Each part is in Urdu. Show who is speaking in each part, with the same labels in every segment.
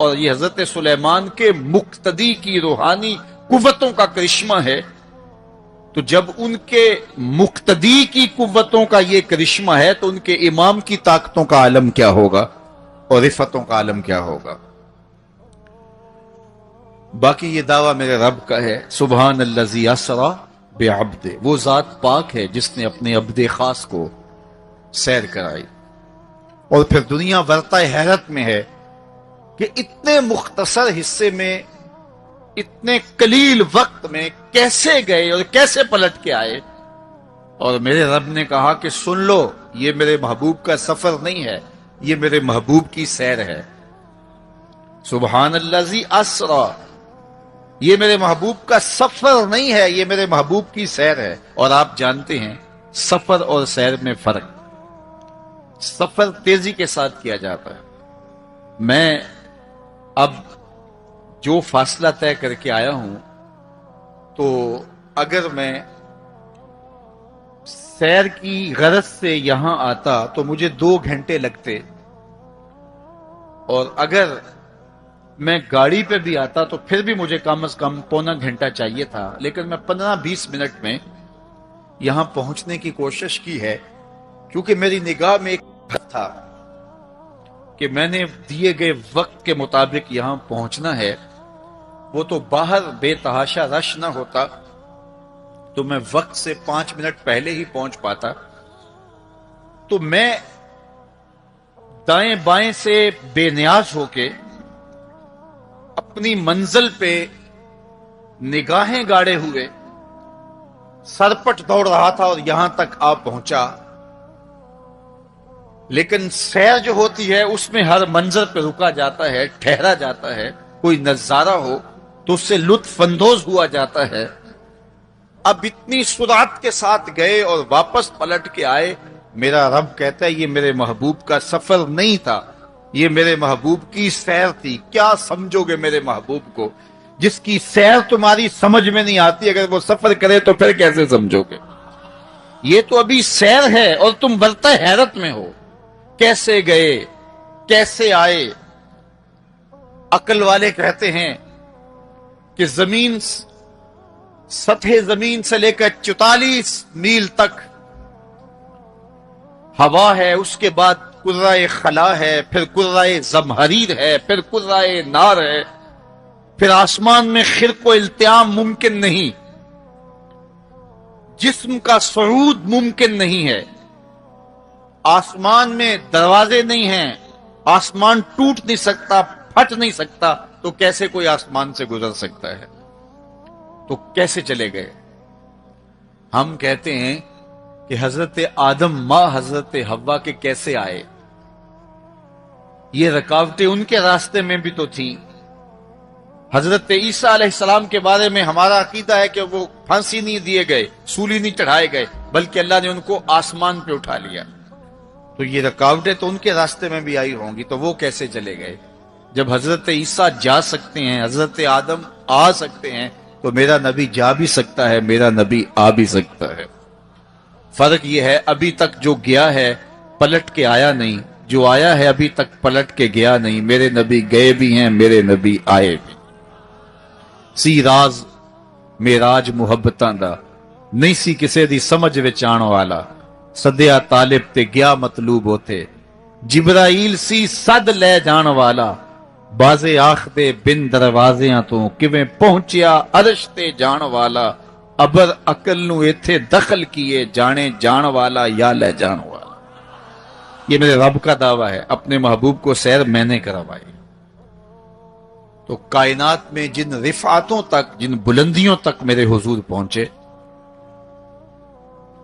Speaker 1: اور یہ حضرت سلیمان کے مقتدی کی روحانی قوتوں کا کرشمہ ہے، تو جب ان کے مقتدی کی قوتوں کا یہ کرشمہ ہے تو ان کے امام کی طاقتوں کا عالم کیا ہوگا اور رفتوں کا عالم کیا ہوگا۔ باقی یہ دعویٰ میرے رب کا ہے، سبحان الذی اسری بعبدہ، وہ ذات پاک ہے جس نے اپنے عبد خاص کو سیر کرائی۔ اور پھر دنیا ورطہ حیرت میں ہے کہ اتنے مختصر حصے میں، اتنے قلیل وقت میں کیسے گئے اور کیسے پلٹ کے آئے۔ اور میرے رب نے کہا کہ سن لو، یہ میرے محبوب کا سفر نہیں ہے، یہ میرے محبوب کی سیر ہے۔ سبحان الذی اسری، یہ میرے محبوب کا سفر نہیں ہے، یہ میرے محبوب کی سیر ہے۔ اور آپ جانتے ہیں سفر اور سیر میں فرق، سفر تیزی کے ساتھ کیا جاتا ہے۔ میں اب جو فاصلہ طے کر کے آیا ہوں، تو اگر میں سیر کی غرض سے یہاں آتا تو مجھے 2 گھنٹے لگتے، اور اگر میں گاڑی پہ بھی آتا تو پھر بھی مجھے کم از کم پونا گھنٹہ چاہیے تھا، لیکن میں 15-20 منٹ میں یہاں پہنچنے کی کوشش کی ہے، کیونکہ میری نگاہ میں ایک حد تھا کہ میں نے دیے گئے وقت کے مطابق یہاں پہنچنا ہے۔ وہ تو باہر بے تحاشا رش نہ ہوتا تو میں وقت سے 5 منٹ پہلے ہی پہنچ پاتا۔ تو میں دائیں بائیں سے بے نیاز ہو کے اپنی منزل پہ نگاہیں گاڑے ہوئے سرپٹ دوڑ رہا تھا اور یہاں تک آ پہنچا۔ لیکن سیر جو ہوتی ہے اس میں ہر منظر پہ رکا جاتا ہے، ٹھہرا جاتا ہے، کوئی نظارہ ہو تو اس سے لطف اندوز ہوا جاتا ہے۔ اب اتنی سرعت کے ساتھ گئے اور واپس پلٹ کے آئے، میرا رب کہتا ہے یہ میرے محبوب کا سفر نہیں تھا، یہ میرے محبوب کی سیر تھی۔ کیا سمجھو گے میرے محبوب کو جس کی سیر تمہاری سمجھ میں نہیں آتی؟ اگر وہ سفر کرے تو پھر کیسے سمجھو گے؟ یہ تو ابھی سیر ہے اور تم ورطہ حیرت میں ہو، کیسے گئے کیسے آئے۔ عقل والے کہتے ہیں کہ زمین، سطح زمین سے لے کر 44 میل تک ہوا ہے، اس کے بعد کرۂ خلا ہے، پھر کرۂ زمہریر ہے، پھر کرۂ نار ہے، پھر آسمان میں خرق و التیام ممکن نہیں، جسم کا صعود ممکن نہیں ہے، آسمان میں دروازے نہیں ہیں، آسمان ٹوٹ نہیں سکتا، پھٹ نہیں سکتا، تو کیسے کوئی آسمان سے گزر سکتا ہے؟ تو کیسے چلے گئے؟ ہم کہتے ہیں کہ حضرت آدم ماں حضرت حوا کے کیسے آئے؟ یہ رکاوٹیں ان کے راستے میں بھی تو تھیں۔ حضرت عیسیٰ علیہ السلام کے بارے میں ہمارا عقیدہ ہے کہ وہ پھانسی نہیں دیے گئے، سولی نہیں چڑھائے گئے، بلکہ اللہ نے ان کو آسمان پہ اٹھا لیا۔ تو یہ رکاوٹیں تو ان کے راستے میں بھی آئی ہوں گی، تو وہ کیسے چلے گئے؟ جب حضرت عیسیٰ جا سکتے ہیں، حضرت آدم آ سکتے ہیں، تو میرا نبی جا بھی سکتا ہے، میرا نبی آ بھی سکتا ہے۔ فرق یہ ہے ابھی تک جو گیا ہے پلٹ کے آیا نہیں، جو آیا ہے ابھی تک پلٹ کے گیا نہیں۔ میرے نبی گئے بھی ہیں، میرے نبی آئے بھی۔ سی راز میراج محبتاں دا نہیں سی کسے دی سمجھ وچ آن والا، سدیا طالب تے گیا مطلوب ہوتے، جبرائیل سی صد لے جان والا، بازے آخ دے بن دروازیاں تو کیویں پہنچیا عرش تے جان والا، ابر عقل نو ایتھے دخل کیے، جانے جان والا یا لے جان والا۔ یہ میرے رب کا دعویٰ ہے، اپنے محبوب کو سیر میں نے کروائی۔ تو کائنات میں جن رفعتوں تک، جن بلندیوں تک میرے حضور پہنچے،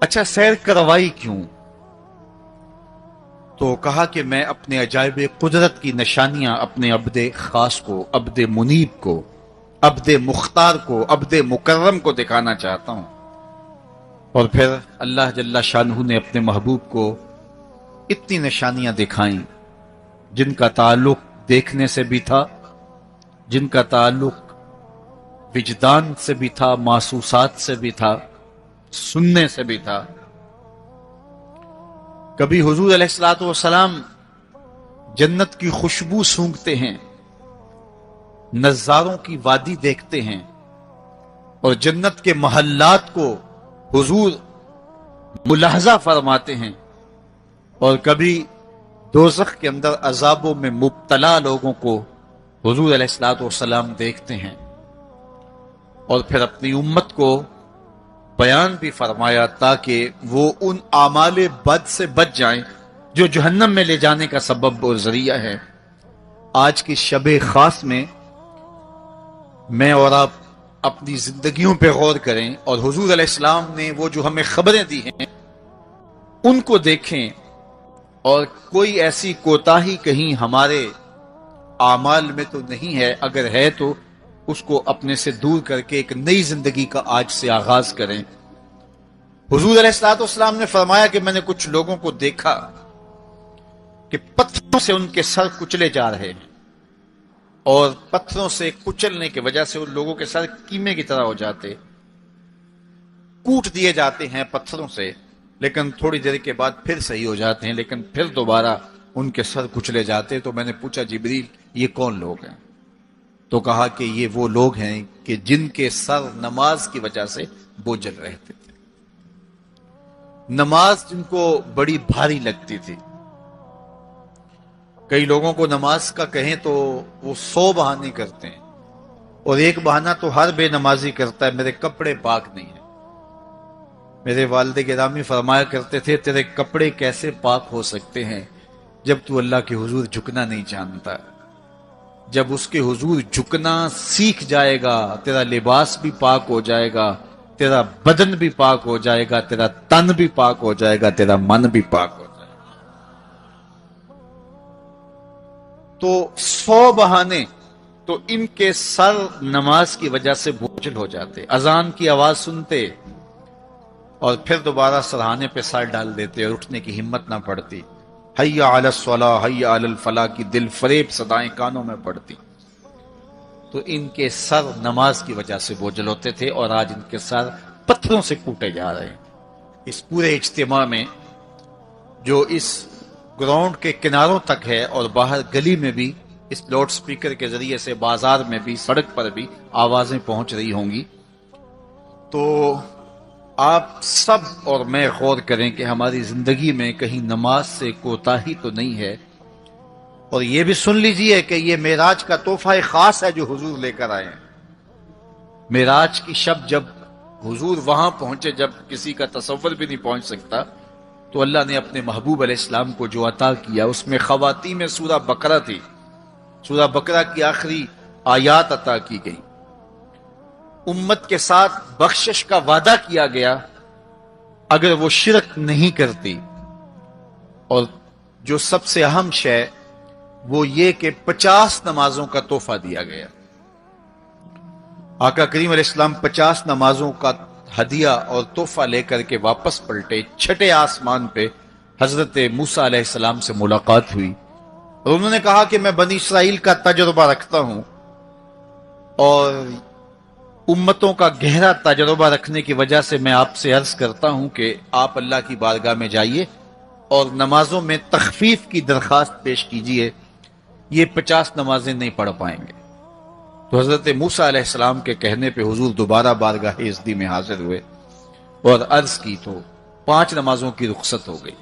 Speaker 1: اچھا سیر کروائی کیوں؟ تو کہا کہ میں اپنے عجائب قدرت کی نشانیاں اپنے عبد خاص کو، عبد منیب کو، عبد مختار کو، عبد مکرم کو دکھانا چاہتا ہوں۔ اور پھر اللہ جل شانہ نے اپنے محبوب کو اتنی نشانیاں دکھائیں جن کا تعلق دیکھنے سے بھی تھا، جن کا تعلق وجدان سے بھی تھا، محسوسات سے بھی تھا، سننے سے بھی تھا۔ کبھی حضور علیہ الصلوۃ والسلام جنت کی خوشبو سونگھتے ہیں، نظاروں کی وادی دیکھتے ہیں اور جنت کے محلات کو حضور ملاحظہ فرماتے ہیں، اور کبھی دوزخ کے اندر عذابوں میں مبتلا لوگوں کو حضور علیہ الصلوۃ والسلام دیکھتے ہیں، اور پھر اپنی امت کو بیان بھی فرمایا تاکہ وہ ان اعمال بد سے بچ جائیں جو جہنم میں لے جانے کا سبب اور ذریعہ ہے۔ آج کی شب خاص میں میں اور آپ اپنی زندگیوں پہ غور کریں اور حضور علیہ السلام نے وہ جو ہمیں خبریں دی ہیں ان کو دیکھیں، اور کوئی ایسی کوتاہی کہیں ہمارے اعمال میں تو نہیں ہے، اگر ہے تو اس کو اپنے سے دور کر کے ایک نئی زندگی کا آج سے آغاز کریں۔ حضور علیہ الصلوۃ والسلام نے فرمایا کہ میں نے کچھ لوگوں کو دیکھا کہ پتھروں سے ان کے سر کچلے جا رہے ہیں، اور پتھروں سے کچلنے کی وجہ سے ان لوگوں کے سر کیمے کی طرح ہو جاتے، کوٹ دیے جاتے ہیں پتھروں سے، لیکن تھوڑی دیر کے بعد پھر صحیح ہو جاتے ہیں، لیکن پھر دوبارہ ان کے سر کچلے جاتے۔ تو میں نے پوچھا جبریل یہ کون لوگ ہیں؟ تو کہا کہ یہ وہ لوگ ہیں کہ جن کے سر نماز کی وجہ سے بوجھل رہتے تھے، نماز جن کو بڑی بھاری لگتی تھی۔ کئی لوگوں کو نماز کا کہیں تو وہ 100 بہانے کرتے ہیں، اور ایک بہانہ تو ہر بے نمازی کرتا ہے، میرے کپڑے پاک نہیں ہیں۔ میرے والد گرامی فرمایا کرتے تھے تیرے کپڑے کیسے پاک ہو سکتے ہیں جب تو اللہ کے حضور جھکنا نہیں جانتا؟ جب اس کے حضور جھکنا سیکھ جائے گا تیرا لباس بھی پاک ہو جائے گا، تیرا بدن بھی پاک ہو جائے گا، تیرا تن بھی پاک ہو جائے گا، تیرا من بھی پاک ہو جائے گا۔ تو 100 بہانے، تو ان کے سر نماز کی وجہ سے بوجھل ہو جاتے، اذان کی آواز سنتے اور پھر دوبارہ سرہانے پہ سر ڈال دیتے اور اٹھنے کی ہمت نہ پڑتی۔ حی علی الصلاۃ حی علی الفلاح کی دل فریب صدائیں کانوں میں پڑتی۔ تو ان کے سر نماز کی وجہ سے بوجھل ہوتے تھے، اور آج ان کے سر پتھروں سے کوٹے جا رہے ہیں۔ اس پورے اجتماع میں جو اس گراؤنڈ کے کناروں تک ہے اور باہر گلی میں بھی اس لاؤڈ سپیکر کے ذریعے سے بازار میں بھی سڑک پر بھی آوازیں پہنچ رہی ہوں گی، تو آپ سب اور میں غور کریں کہ ہماری زندگی میں کہیں نماز سے کوتاہی تو نہیں ہے، اور یہ بھی سن لیجئے کہ یہ معراج کا تحفہ خاص ہے جو حضور لے کر آئے ہیں۔ معراج کی شب جب حضور وہاں پہنچے، جب کسی کا تصور بھی نہیں پہنچ سکتا، تو اللہ نے اپنے محبوب علیہ السلام کو جو عطا کیا اس میں خواتین میں سورہ بقرہ تھی، سورہ بقرہ کی آخری آیات عطا کی گئی، امت کے ساتھ بخشش کا وعدہ کیا گیا اگر وہ شرک نہیں کرتی، اور جو سب سے اہم شے وہ یہ کہ 50 نمازوں کا تحفہ دیا گیا۔ آقا کریم علیہ السلام 50 نمازوں کا ہدیہ اور تحفہ لے کر کے واپس پلٹے، چھٹے آسمان پہ حضرت موسیٰ علیہ السلام سے ملاقات ہوئی، اور انہوں نے کہا کہ میں بنی اسرائیل کا تجربہ رکھتا ہوں، اور امتوں کا گہرا تجربہ رکھنے کی وجہ سے میں آپ سے عرض کرتا ہوں کہ آپ اللہ کی بارگاہ میں جائیے اور نمازوں میں تخفیف کی درخواست پیش کیجیے، یہ 50 نمازیں نہیں پڑھ پائیں گے۔ تو حضرت موسیٰ علیہ السلام کے کہنے پہ حضور دوبارہ بارگاہ عزدی میں حاضر ہوئے اور عرض کی، تو 5 نمازوں کی رخصت ہو گئی۔